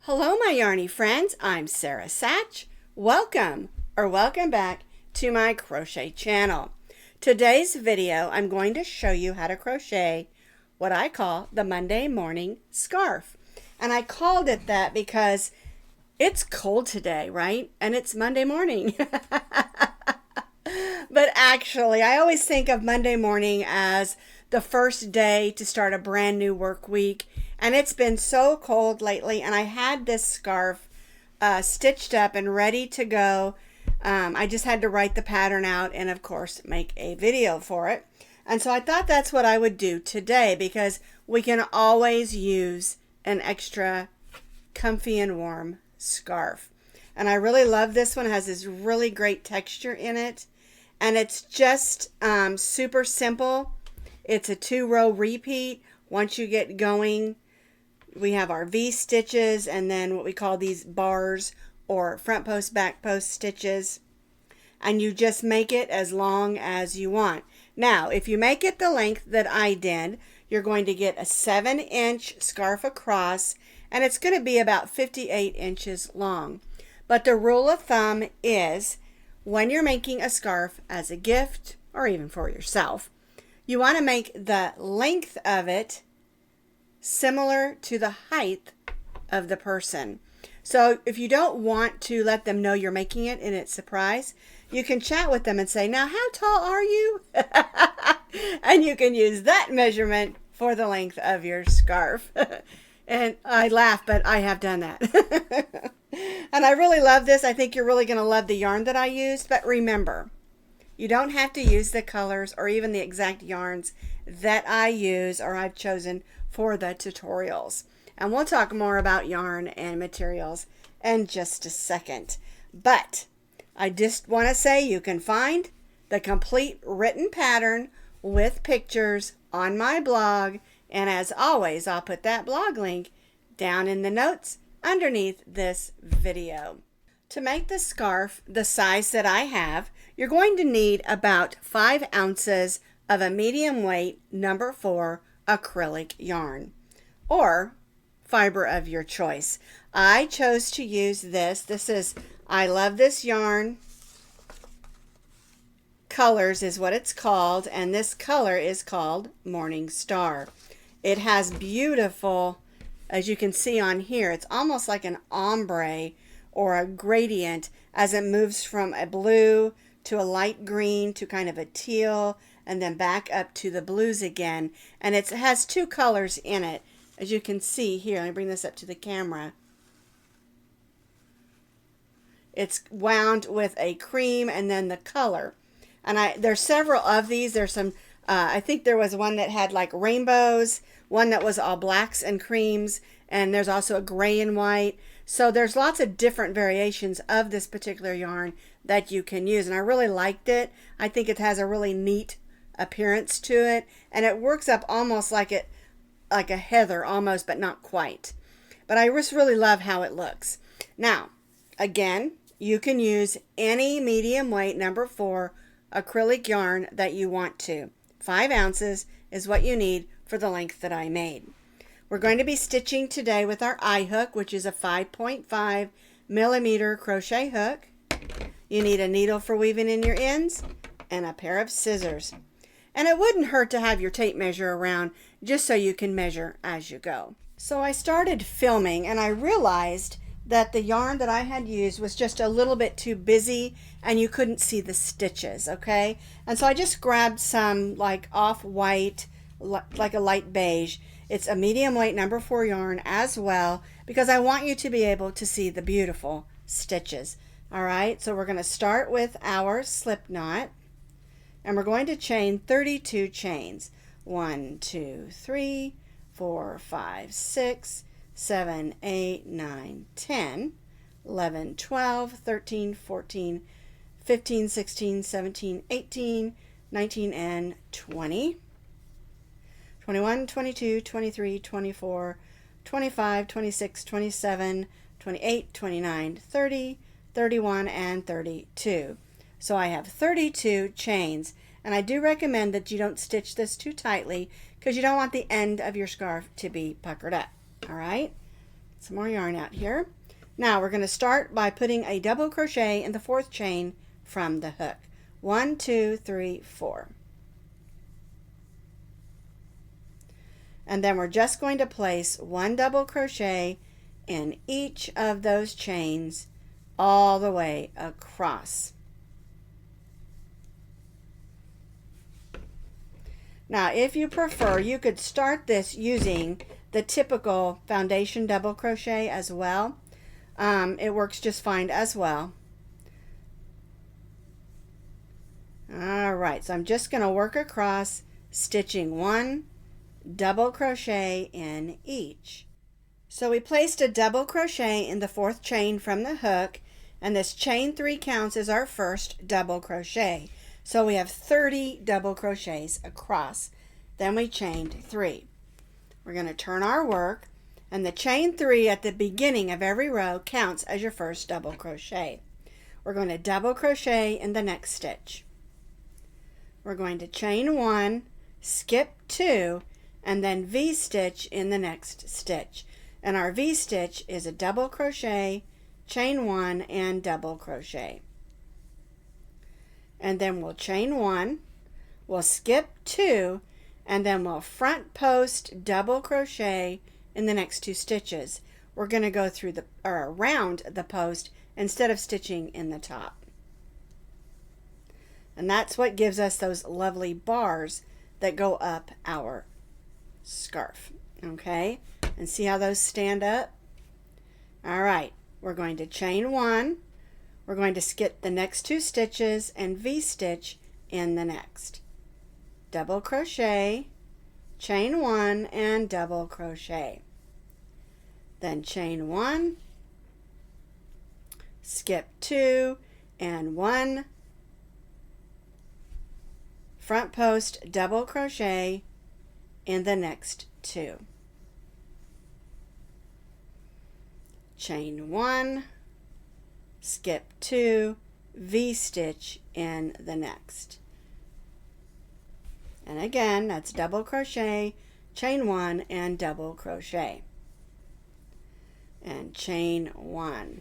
Hello my yarny friends, I'm Sara Sach. Welcome back to my crochet channel. Today's video I'm going to show you how to crochet what I call the Monday morning scarf. And I called it that because it's cold today, right? And it's Monday morning. But actually, I always think of Monday morning as the first day to start a brand new work week. And it's been so cold lately, and I had this scarf stitched up and ready to go. I just had to write the pattern out and, of course, make a video for it. And so I thought that's what I would do today because we can always use an extra comfy and warm scarf. And I really love this one. It has this really great texture in it. And it's just super simple. It's a 2-row repeat. Once you get going, we have our V stitches and then what we call these bars or front post, back post stitches. And you just make it as long as you want. Now, if you make it the length that I did, you're going to get a 7-inch scarf across, and it's going to be about 58 inches long. But the rule of thumb is when you're making a scarf as a gift or even for yourself, you want to make the length of it similar to the height of the person. So if you don't want to let them know you're making it and it's a surprise, you can chat with them and say, now how tall are you? And you can use that measurement for the length of your scarf. And I laugh, but I have done that. And I really love this. I think you're really going to love the yarn that I used. But remember, you don't have to use the colors or even the exact yarns that I use or I've chosen for the tutorials. And we'll talk more about yarn and materials in just a second. But I just want to say you can find the complete written pattern with pictures on my blog. And as always, I'll put that blog link down in the notes underneath this video. To make the scarf the size that I have, you're going to need about 5 ounces of a medium weight number 4 acrylic yarn or fiber of your choice. I chose to use this. I love this yarn. Colors is what it's called, and this color is called Morning Star. It has beautiful, as you can see on here, it's almost like an ombre or a gradient as it moves from a blue to a light green to kind of a teal and then back up to the blues again. And it has 2 colors in it, as you can see here. Let me bring this up to the camera. It's wound with a cream and then the color. And there's several of these. There's some, I think there was one that had like rainbows, one that was all blacks and creams, and there's also a gray and white. So there's lots of different variations of this particular yarn that you can use. And I really liked it. I think it has a really neat appearance to it. And it works up almost like a heather almost, but not quite. But I just really love how it looks. Now, again, you can use any medium weight number 4 acrylic yarn that you want to. 5 ounces is what you need for the length that I made. We're going to be stitching today with our eye hook, which is a 5.5 millimeter crochet hook. You need a needle for weaving in your ends and a pair of scissors. And it wouldn't hurt to have your tape measure around just so you can measure as you go. So I started filming and I realized that the yarn that I had used was just a little bit too busy and you couldn't see the stitches, okay? And so I just grabbed some like off-white, like a light beige. It's a medium weight number 4 yarn as well because I want you to be able to see the beautiful stitches. All right, so we're going to start with our slip knot and we're going to chain 32 chains. 1, 2, 3, 4, 5, 6, 7, 8, 9, 10, 11, 12, 13, 14, 15, 16, 17, 18, 19, and 20. 21, 22, 23, 24, 25, 26, 27, 28, 29, 30, 31, and 32. So I have 32 chains, and I do recommend that you don't stitch this too tightly because you don't want the end of your scarf to be puckered up. All right, some more yarn out here. Now we're going to start by putting a double crochet in the 4th chain from the hook. 1, 2, 3, 4. And then we're just going to place 1 double crochet in each of those chains all the way across. Now, if you prefer, you could start this using the typical foundation double crochet as well. It works just fine as well. All right, so I'm just going to work across, stitching 1 double crochet in each. So we placed a double crochet in the 4th chain from the hook, and this chain 3 counts as our first double crochet. So we have 30 double crochets across. Then we chained 3. We're going to turn our work, and the chain 3 at the beginning of every row counts as your first double crochet. We're going to double crochet in the next stitch. We're going to chain 1, skip 2, and then V-stitch in the next stitch. And our V-stitch is a double crochet, chain 1, and double crochet. And then we'll chain 1, we'll skip 2, and then we'll front post double crochet in the next 2 stitches. We're going to go through around the post instead of stitching in the top. And that's what gives us those lovely bars that go up our scarf. Okay, and see how those stand up? All right, we're going to chain 1. We're going to skip the next 2 stitches and V-stitch in the next. Double crochet, chain 1, and double crochet. Then chain 1, skip 2, and 1, front post double crochet in the next 2. Chain 1, skip 2, V-stitch in the next. And again, that's double crochet, chain 1, and double crochet. And chain 1.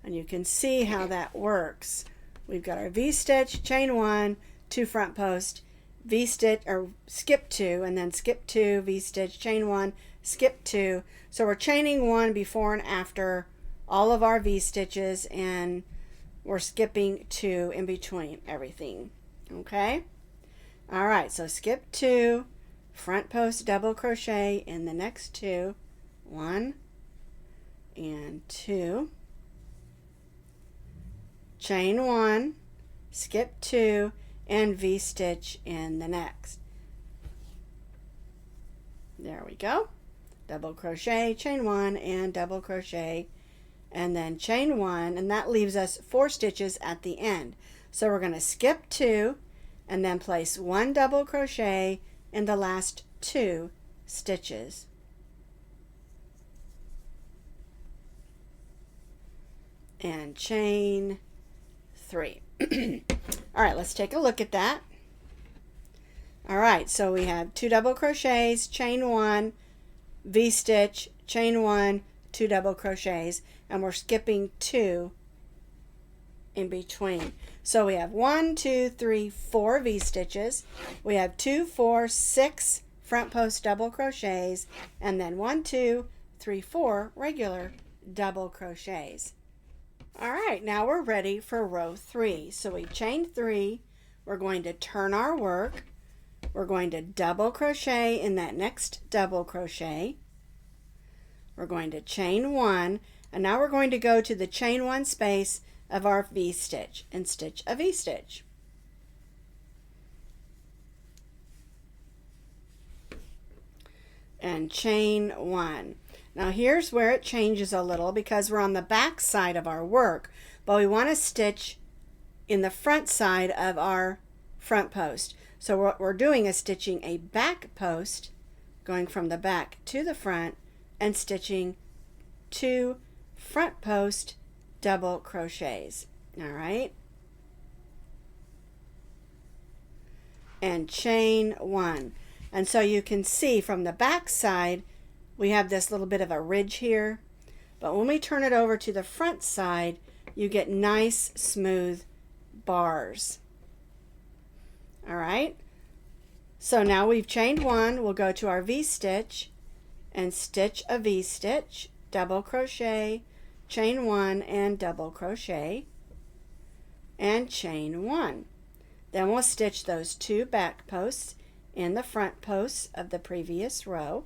And you can see how that works. We've got our V-stitch, chain 1, 2 front post, V-stitch, or skip 2, and then skip 2, V-stitch, chain 1, skip 2. So we're chaining 1 before and after all of our V-stitches, and we're skipping 2 in between everything. Okay? All right, so skip 2, front post double crochet in the next 2, 1 and 2, chain 1, skip 2, and V-stitch in the next. There we go. Double crochet, chain 1, and double crochet, and then chain 1, and that leaves us 4 stitches at the end. So we're going to skip 2 and then place 1 double crochet in the last 2 stitches. And chain 3. All right, let's take a look at that. All right, so we have 2 double crochets, chain 1, V-stitch, chain 1, 2 double crochets, and we're skipping 2 in between. So we have 1, 2, 3, 4 V-stitches. We have 2, 4, 6 front post double crochets, and then 1, 2, 3, 4 regular double crochets. All right, now we're ready for row 3. So we chained 3. We're going to turn our work. We're going to double crochet in that next double crochet. We're going to chain 1, and now we're going to go to the chain 1 space of our V-stitch and stitch a V-stitch. And chain 1. Now here's where it changes a little because we're on the back side of our work, but we want to stitch in the front side of our front post. So what we're doing is stitching a back post, going from the back to the front, and stitching 2 front post double crochets. All right, and chain 1. And so you can see from the back side we have this little bit of a ridge here But when we turn it over to the front side, you get nice smooth bars. All right, so now we've chained one, we'll go to our V-stitch and stitch a V-stitch, double crochet, chain one and double crochet, and chain one. Then we'll stitch those 2 back posts in the front posts of the previous row.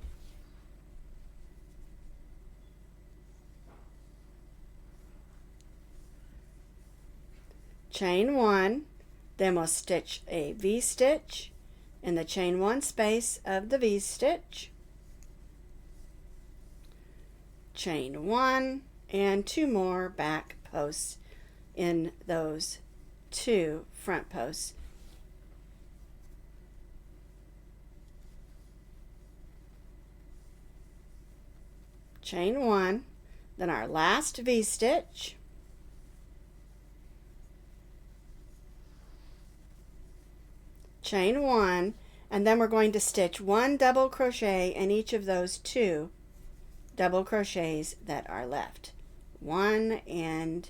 Chain one, then we'll stitch a V-stitch in the chain one space of the V-stitch, chain one, and 2 more back posts in those 2 front posts. Chain one, then our last V-stitch, chain one, and then we're going to stitch 1 double crochet in each of those 2 double crochets that are left. 1 and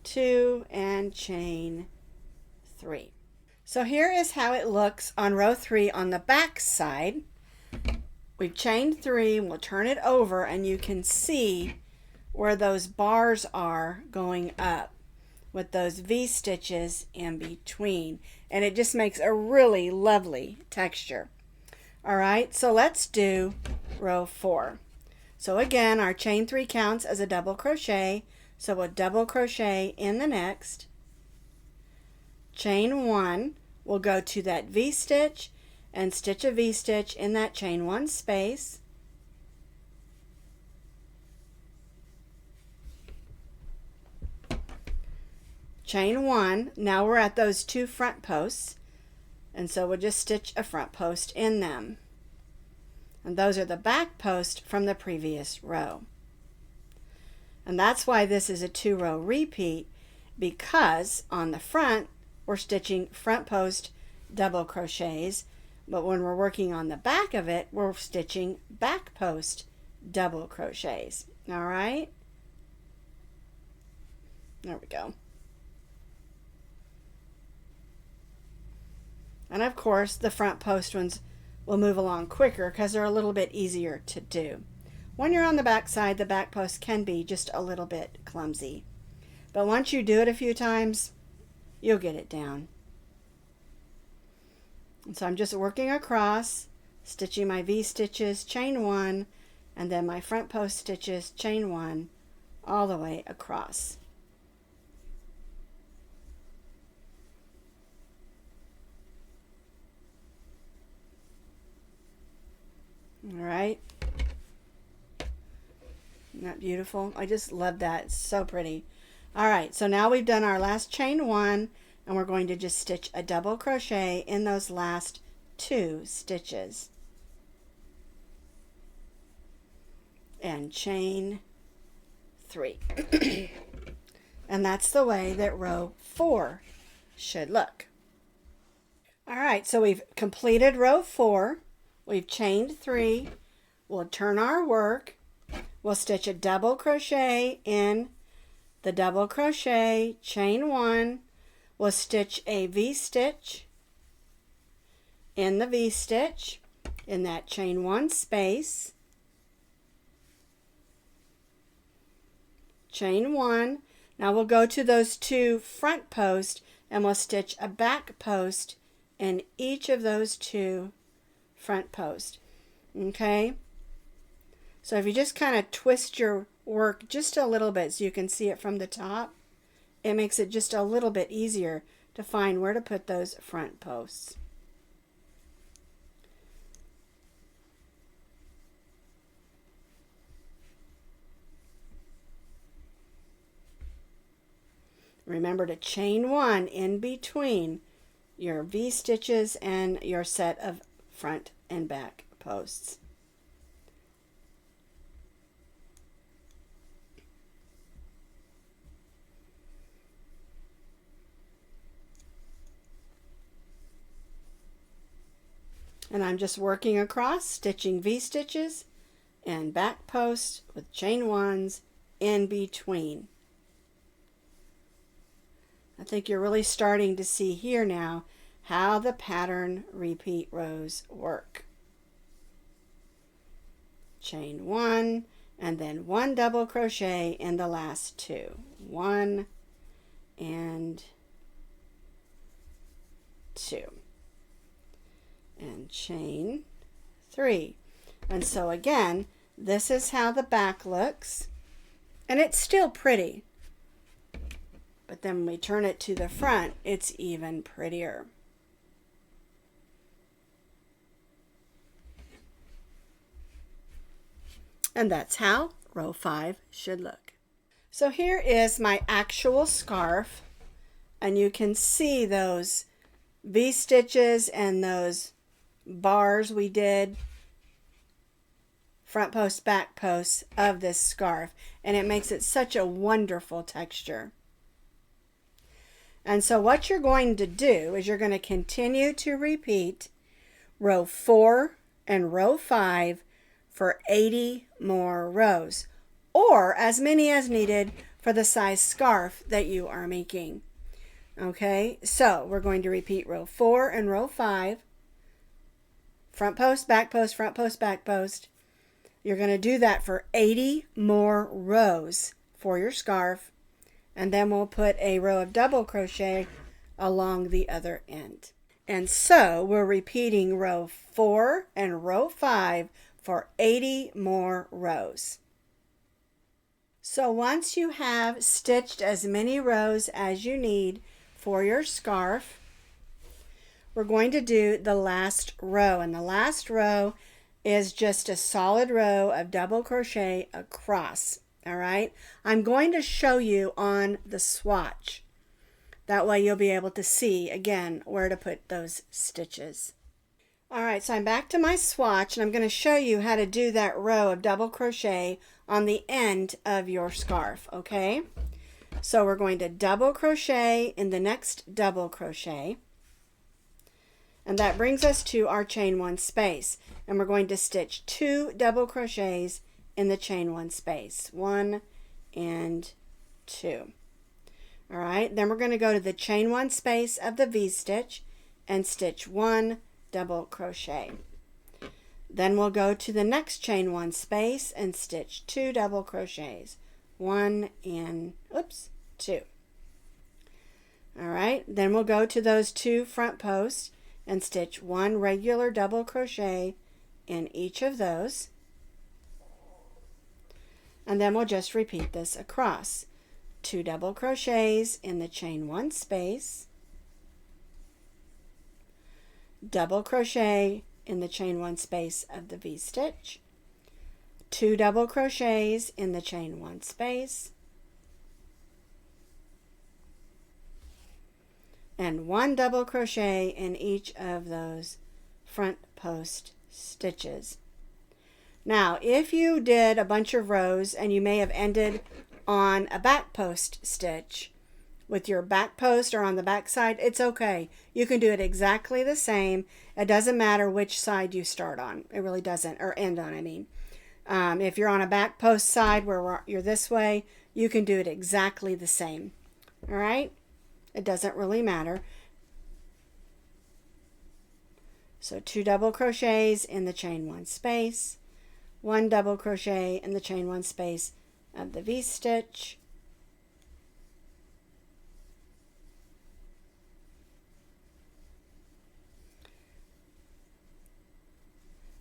2 and chain 3. So here is how it looks on row 3 on the back side. We've chained 3, we'll turn it over and you can see where those bars are going up with those V-stitches in between, and it just makes a really lovely texture. All right, so let's do row 4. So again, our chain 3 counts as a double crochet, so we'll double crochet in the next, chain 1, we'll go to that V-stitch and stitch a V-stitch in that chain 1 space, chain 1. Now we're at those 2 front posts, and so we'll just stitch a front post in them, and those are the back posts from the previous row. And that's why this is a 2-row repeat, because on the front we're stitching front post double crochets, but when we're working on the back of it, we're stitching back post double crochets. All right, there we go. And of course, the front post ones will move along quicker because they're a little bit easier to do. When you're on the back side, the back post can be just a little bit clumsy. But once you do it a few times, you'll get it down. And so I'm just working across, stitching my V-stitches, chain 1, and then my front post stitches, chain 1, all the way across. All right, isn't that beautiful? I just love that. It's so pretty. All right, so now we've done our last chain 1, and we're going to just stitch a double crochet in those last 2 stitches and chain 3. And that's the way that row 4 should look. All right, so we've completed row 4. We've chained 3. We'll turn our work. We'll stitch a double crochet in the double crochet, chain 1. We'll stitch a V-stitch in the V-stitch in that chain 1 space, chain 1. Now we'll go to those 2 front posts and we'll stitch a back post in each of those 2 front posts. Okay, so if you just kind of twist your work just a little bit so you can see it from the top, it makes it just a little bit easier to find where to put those front posts. Remember to chain 1 in between your V-stitches and your set of front and back posts. And I'm just working across, stitching V-stitches and back post with chain 1s in between. I think you're really starting to see here now how the pattern repeat rows work. Chain 1 and then 1 double crochet in the last 2. 1 and 2. And chain 3. And so again, this is how the back looks. And it's still pretty. But then when we turn it to the front, it's even prettier. And that's how row 5 should look. So here is my actual scarf. And you can see those V-stitches and those bars we did, front post, back post of this scarf. And it makes it such a wonderful texture. And so what you're going to do is you're going to continue to repeat row 4 and row 5 for 80 more rows, or as many as needed for the size scarf that you are making. Okay, so we're going to repeat row 4 and row 5, front post, back post, front post, back post. You're going to do that for 80 more rows for your scarf. And then we'll put a row of double crochet along the other end. And so we're repeating row 4 and row 5 for 80 more rows. So once you have stitched as many rows as you need for your scarf, we're going to do the last row. And the last row is just a solid row of double crochet across. All right, I'm going to show you on the swatch. That way you'll be able to see again where to put those stitches. All right, so I'm back to my swatch and I'm going to show you how to do that row of double crochet on the end of your scarf, okay? So we're going to double crochet in the next double crochet. And that brings us to our chain 1 space. And we're going to stitch 2 double crochets in the chain 1 space. 1 and 2. All right, then we're going to go to the chain 1 space of the V-stitch and stitch 1 double crochet. Then we'll go to the next chain 1 space and stitch 2 double crochets. 1 and 2. All right, then we'll go to those 2 front posts and stitch 1 regular double crochet in each of those. And then we'll just repeat this across. 2 double crochets in the chain 1 space, double crochet in the chain 1 space of the V-stitch, 2 double crochets in the chain 1 space, and 1 double crochet in each of those front post stitches. Now, if you did a bunch of rows and you may have ended on a back post stitch with your back post or on the back side, it's okay. You can do it exactly the same. It doesn't matter which side you start on. It really doesn't, or end on, I mean. If you're on a back post side where you're this way, you can do it exactly the same. All right? It doesn't really matter. So 2 double crochets in the chain 1 space, 1 double crochet in the chain 1 space of the V-stitch,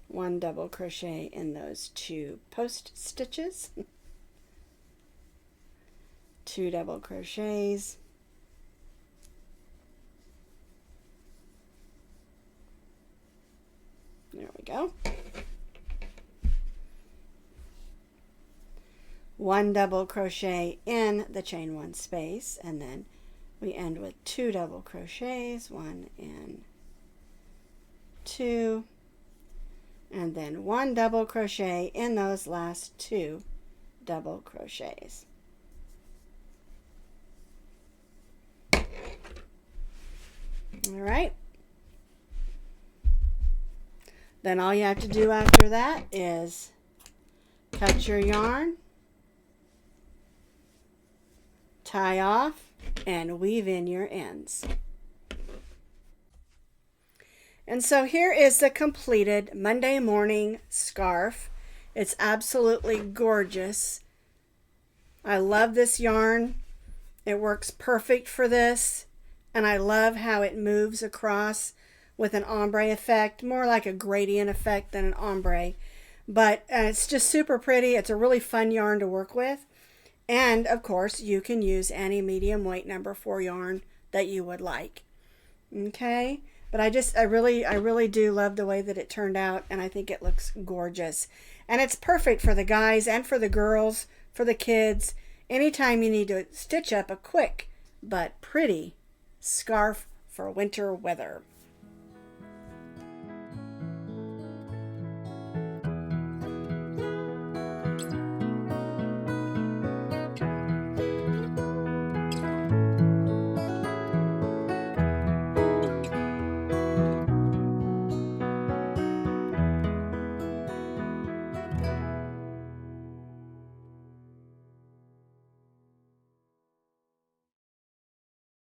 one double crochet in those 2 post stitches, 2 double crochets, there we go. 1 double crochet in the chain 1 space, and then we end with 2 double crochets, 1 and 2, and then 1 double crochet in those last 2 double crochets. All right. Then all you have to do after that is Cut your yarn, tie off, and weave in your ends. And so here is the completed Monday morning scarf. It's absolutely gorgeous. I love this yarn. It works perfect for this. And I love how it moves across with an ombre effect, more like a gradient effect than an ombre. But it's just super pretty. It's a really fun yarn to work with. And of course, you can use any medium weight number 4 yarn that you would like. Okay? But I really do love the way that it turned out, and I think it looks gorgeous. And it's perfect for the guys and for the girls, for the kids, anytime you need to stitch up a quick but pretty scarf for winter weather.